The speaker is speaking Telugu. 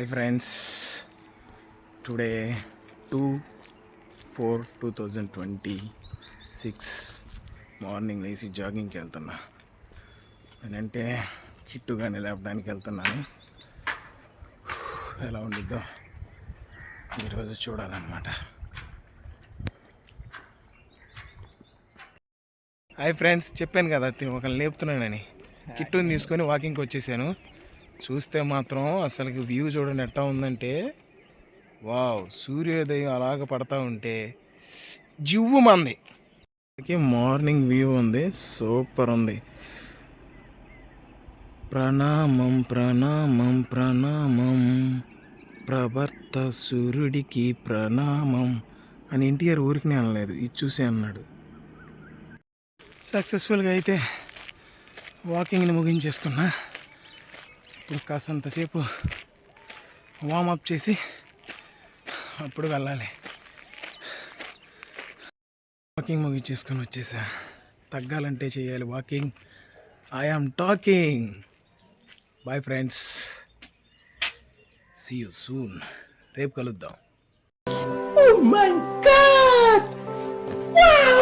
Hi friends, today 2/4/2026 మార్నింగ్ లేచి జాగింగ్కి వెళ్తున్నా. నేనంటే కిట్టుగానే లేపడానికి వెళ్తున్నాను. ఎలా ఉండిద్దో ఈరోజు చూడాలన్నమాట. హాయ్ ఫ్రెండ్స్, చెప్పాను కదా ఒకరిని లేపుతున్నానని. కిట్టుని తీసుకొని వాకింగ్కి వచ్చేసాను. చూస్తే మాత్రం అసలుకి వ్యూ చూడండి ఎట్టా ఉందంటే, వావ్, సూర్యోదయం అలాగ పడతా ఉంటే జివ్వు మంది. మార్నింగ్ వ్యూ ఉంది, సూపర్ ఉంది. ప్రణామం ప్రణామం ప్రణామం ప్రభర్త సూర్యుడికి ప్రణామం అని ఎన్టీఆర్ ఊరికి అనలేదు, ఇది చూసి అన్నాడు. సక్సెస్ఫుల్గా అయితే వాకింగ్ని ముగించేసుకున్నా. ఇప్పుడు కాసంతసేపు వామప్ చేసి అప్పుడు వెళ్ళాలి. వాకింగ్ ముగించేసుకొని వచ్చేసా. తగ్గాలంటే చేయాలి walking. I am talking. Bye friends, see you soon. రేపు కలుద్దాం. Oh my God! Wow!